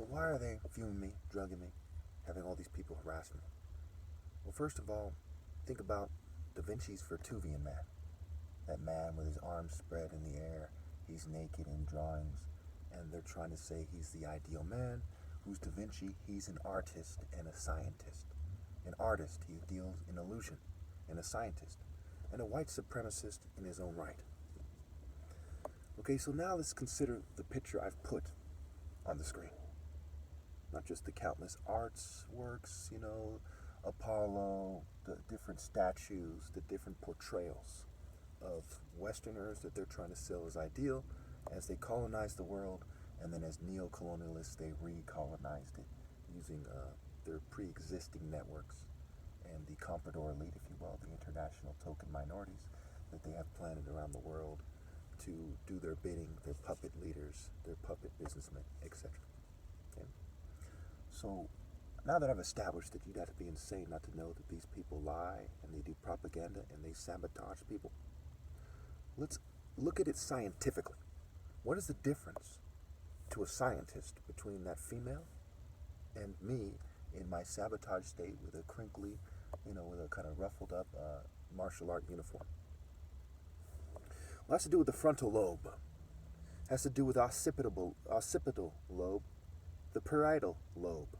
why are they viewing me, drugging me, having all these people harass me? Well, first of all, think about Da Vinci's Vitruvian Man. That man with his arms spread in the air, he's naked in drawings, and they're trying to say he's the ideal man. Who's Da Vinci? He's an artist and a scientist. An artist, he deals in illusion, and a scientist, and a white supremacist in his own right. Okay, so now let's consider the picture I've put on the screen. Not just the countless arts works, Apollo, the different statues, the different portrayals of Westerners that they're trying to sell as ideal as they colonized the world, and then as neo-colonialists they recolonized it using their pre-existing networks and the comprador elite, if you will, the international token minorities that they have planted around the world to do their bidding, their puppet leaders, their puppet businessmen, etc. Okay? So now that I've established that you'd have to be insane not to know that these people lie and they do propaganda and they sabotage people, let's look at it scientifically. What is the difference to a scientist between that female and me in my sabotage state with a crinkly, with a kind of ruffled up martial art uniform? Well, it has to do with the frontal lobe. It has to do with occipital lobe, the parietal lobe,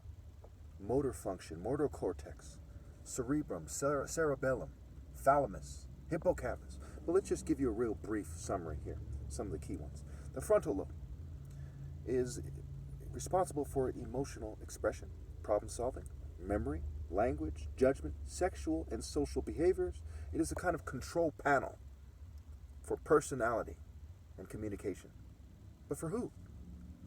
motor function, motor cortex, cerebrum, cerebellum, thalamus, hippocampus. Well, let's just give you a real brief summary here, some of the key ones. The frontal lobe is responsible for emotional expression, problem solving, memory, language, judgment, sexual and social behaviors. It is a kind of control panel for personality and communication. But for who?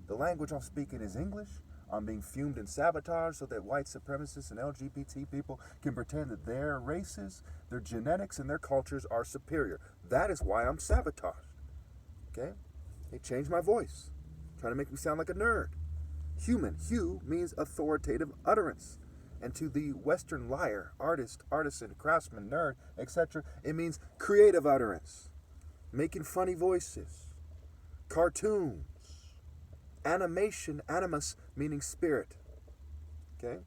The language I'm speaking is English. I'm being fumed and sabotaged so that white supremacists and LGBT people can pretend that their races, their genetics, and their cultures are superior. That is why I'm sabotaged. Okay? They changed my voice, trying to make me sound like a nerd. Human, hue, means authoritative utterance. And to the Western liar, artist, artisan, craftsman, nerd, etc., it means creative utterance. Making funny voices. Cartoons. Animation, animus, meaning spirit. Okay?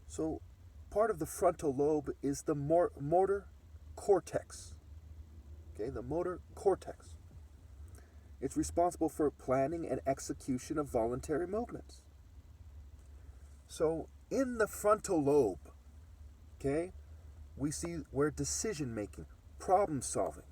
So, part of the frontal lobe is the motor cortex. Okay, the motor cortex. It's responsible for planning and execution of voluntary movements. So, in the frontal lobe, okay, we see where decision making, problem solving,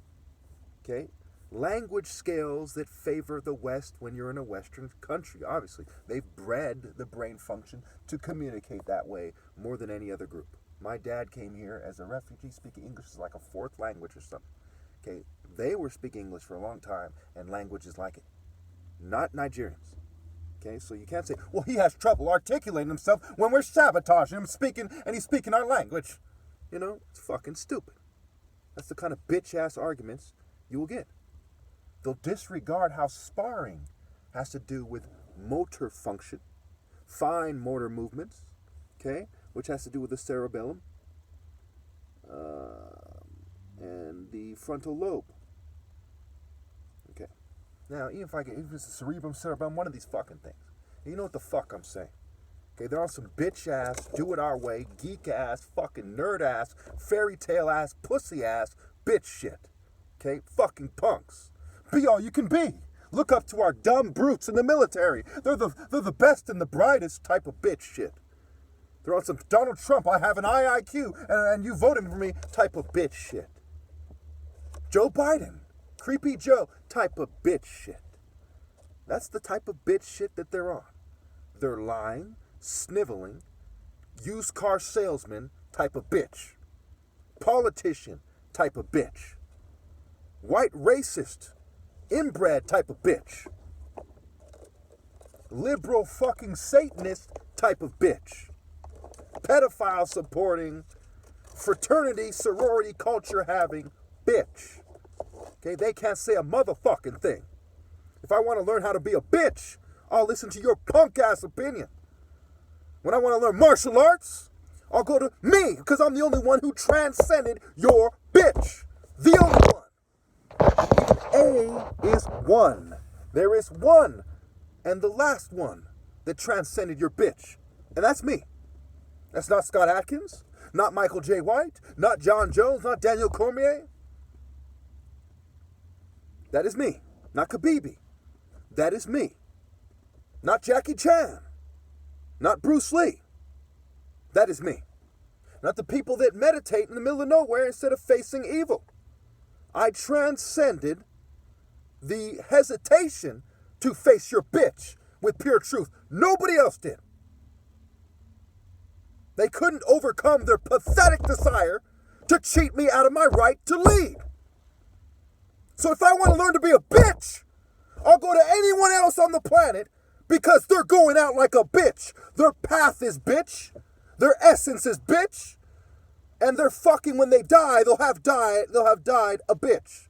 okay, language scales that favor the West when you're in a Western country, obviously. They've bred the brain function to communicate that way more than any other group. My dad came here as a refugee speaking English as like a fourth language or something. Okay, they were speaking English for a long time and languages like it. Not Nigerians. Okay, so you can't say, well, he has trouble articulating himself when we're sabotaging him speaking and he's speaking our language. It's fucking stupid. That's the kind of bitch-ass arguments you will get. They'll disregard how sparring has to do with motor function, fine motor movements, okay, which has to do with the cerebellum and the frontal lobe. Okay. Now, even if it's the cerebellum, one of these fucking things. You know what the fuck I'm saying. Okay, they're on some bitch-ass, do-it-our-way, geek-ass, fucking nerd-ass, fairy-tale-ass, pussy-ass bitch shit. Okay, fucking punks. Be all you can be. Look up to our dumb brutes in the military. They're the best and the brightest type of bitch shit. They're on some Donald Trump, I have an IIQ, and you voted for me type of bitch shit. Joe Biden, creepy Joe type of bitch shit. That's the type of bitch shit that they're on. They're lying, sniveling, used car salesman type of bitch. Politician type of bitch. White racist, inbred type of bitch. Liberal fucking Satanist type of bitch. Pedophile supporting, fraternity, sorority culture having bitch. Okay, they can't say a motherfucking thing. If I want to learn how to be a bitch, I'll listen to your punk ass opinion. When I want to learn martial arts, I'll go to me, because I'm the only one who transcended your bitch. The only one. A is one. There is one, and the last one that transcended your bitch. And that's me. That's not Scott Adkins, not Michael J. White, not John Jones, not Daniel Cormier. That is me. Not Khabib. That is me. Not Jackie Chan. Not Bruce Lee. That is me. Not the people that meditate in the middle of nowhere instead of facing evil. I transcended the hesitation to face your bitch with pure truth. Nobody else did. They couldn't overcome their pathetic desire to cheat me out of my right to lead. So if I want to learn to be a bitch, I'll go to anyone else on the planet because they're going out like a bitch. Their path is bitch. Their essence is bitch. And they're fucking, when they die, they'll have died a bitch.